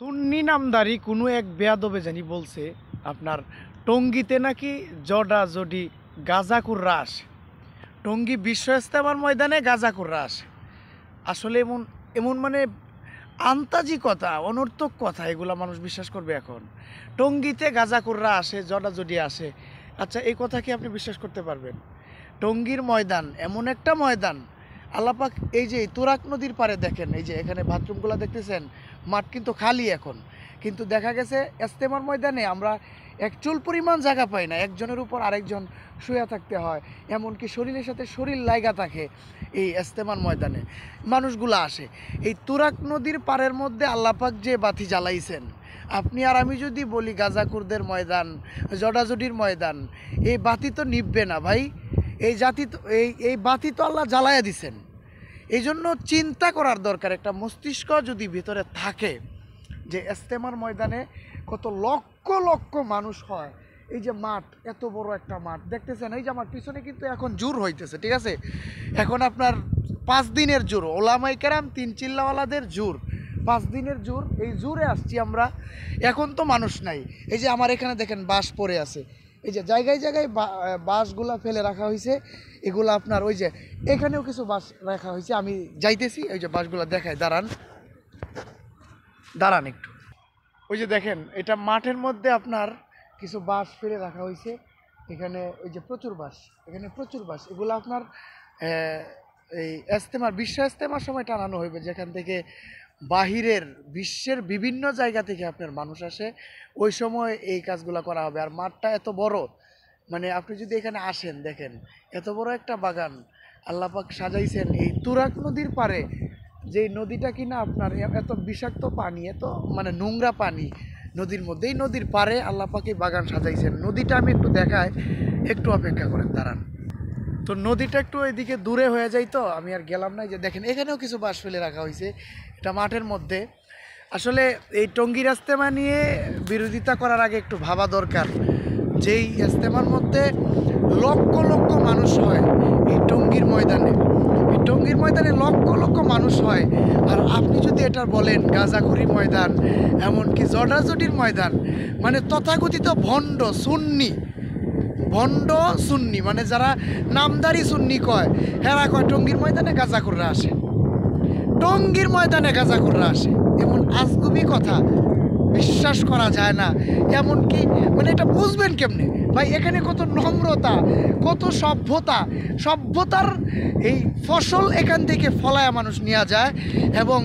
সুন্নি নামদারি কোনো এক বেয়াদবে জানি বলছে আপনার টঙ্গীতে নাকি জডি গাজাকুর রাস। টঙ্গী বিশ্ব ইজতেমার ময়দানে গাজাকুর রাস। আসলে এমন এমন মানে আন্তাজি কথা, অনর্থক কথা, এগুলা মানুষ বিশ্বাস করবে এখন? টঙ্গীতে গাজাকুররা আসে, জডি আসে। আচ্ছা, এই কথা কি আপনি বিশ্বাস করতে পারবেন? টঙ্গীর ময়দান এমন একটা ময়দান, আল্লাপাক এই যে তুরাগ নদীর পারে দেখেন, এই যে এখানে বাথরুমগুলো দেখতেছেন, মাঠ কিন্তু খালি এখন, কিন্তু দেখা গেছে ইজতেমার ময়দানে আমরা এক চুল পরিমাণ জায়গা পাই না, একজনের উপর আরেকজন শুয়ে থাকতে হয়, এমনকি শরীরের সাথে শরীর লাইগা থাকে। এই ইজতেমার ময়দানে মানুষগুলো আসে। এই তুরাগ নদীর পাড়ের মধ্যে আল্লাপাক যে বাতি জ্বালাইছেন, আপনি আর আমি যদি বলি গাজাকুরদের ময়দান, জডাজডির ময়দান, এই বাতি তো নিববে না ভাই। এই জাতি তো এই বাতি তো আল্লাহ জ্বালাইয়া দিছেন। এই জন্য চিন্তা করার দরকার, একটা মস্তিষ্ক যদি ভিতরে থাকে যে ইজতেমার ময়দানে কত লক্ষ লক্ষ মানুষ হয়। এই যে মাঠ, এত বড় একটা মাঠ দেখতেছেন, এই যে আমার পিছনে কিন্তু এখন জোর হইতেছে, ঠিক আছে? এখন আপনার 5 দিনের জোর, ওলামাই কেরাম 3 চিল্লাওয়ালাদের জোর, 5 দিনের জোর। এই জোরে আসছি আমরা। এখন তো মানুষ নাই। এই যে আমার এখানে দেখেন বাঁশ পড়ে আছে, এই যে জায়গায় জায়গায় বাঁশগুলা ফেলে রাখা হয়েছে। এগুলো আপনার ওই যে এখানেও কিছু বাঁশ রাখা হয়েছে। আমি যাইতেছি, ওই যে বাঁশগুলা দেখায়, দাঁড়ান দাঁড়ান একটু। ওই যে দেখেন, এটা মাঠের মধ্যে আপনার কিছু বাঁশ ফেলে রাখা হয়েছে। এখানে ওই যে প্রচুর বাঁশ, এখানে প্রচুর বাঁশ। এগুলো আপনার এই ইজতেমার, বিশ্ব ইজতেমার সময় টানানো হইবে, যেখান থেকে বাহিরের বিশ্বের বিভিন্ন জায়গা থেকে আপনার মানুষ আসে, ওই সময় এই কাজগুলো করা হবে। আর মাঠটা এত বড়, মানে আপনি যদি এখানে আসেন দেখেন, এত বড় একটা বাগান আল্লাপাক সাজাইছেন এই তুরাগ নদীর পারে। যেই নদীটা কিনা আপনার এত বিষাক্ত পানি, এত মানে নোংরা পানি নদীর মধ্যে, এই নদীর পারে আল্লাপাক এই বাগান সাজাইছেন। নদীটা আমি একটু দেখাই, একটু অপেক্ষা করেন, দাঁড়ান। তো নদীটা একটু এদিকে দূরে হয়ে যায়, তো আমি আর গেলাম না। যে দেখেন এখানেও কিছু বাঁশ ফেলে রাখা হয়েছে, এটা মাঠের মধ্যে। আসলে এই টঙ্গীর ইজতেমা নিয়ে বিরোধিতা করার আগে একটু ভাবা দরকার। যেই ইজতেমার মধ্যে লক্ষ লক্ষ মানুষ হয়, এই টঙ্গীর ময়দানে, এই টঙ্গীর ময়দানে লক্ষ লক্ষ মানুষ হয়, আর আপনি যদি এটা বলেন গাজাখুরি ময়দান, এমনকি জডাজডির ময়দান, মানে তথাকথিত ভণ্ড সুন্নি, ভণ্ড সুন্নি মানে যারা নামদারি সুন্নি কয়, হেরা কয় টঙ্গীর ময়দানে গাজাখুররা আসে, টঙ্গীর ময়দানে গাজাখুররা আসে। এমন আজগুবি কথা বিশ্বাস করা যায় না। এমনকি মানে এটা বুঝবেন কেমনে ভাই? এখানে কত নম্রতা, কত সভ্যতা, সভ্যতার এই ফসল এখান থেকে ফলায়া মানুষ নেওয়া যায়, এবং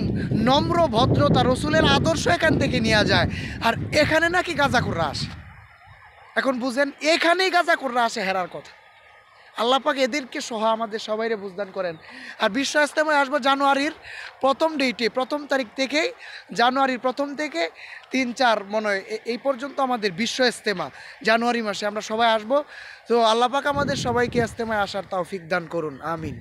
নম্র ভদ্রতা, রসুলের আদর্শ এখান থেকে নেওয়া যায়। আর এখানে নাকি গাজাখুররা আসে। এখন বুঝেন, এখানেই গাজাখুররা আসে হেরার কথা। আল্লাহ পাক এদেরকে সহ আমাদের সবাইরে বুঝদান করেন। আর বিশ্ব ইজতেমায় আসবো জানুয়ারির প্রথম ডেটে, 1 তারিখ থেকেই, জানুয়ারির 1 থেকে 3-4 মনে হয় এই পর্যন্ত আমাদের বিশ্ব ইজতেমা জানুয়ারি মাসে আমরা সবাই আসবো। তো আল্লাহ পাক আমাদের সবাইকে ইজতেমায় আসার তৌফিক দান করুন, আমিন।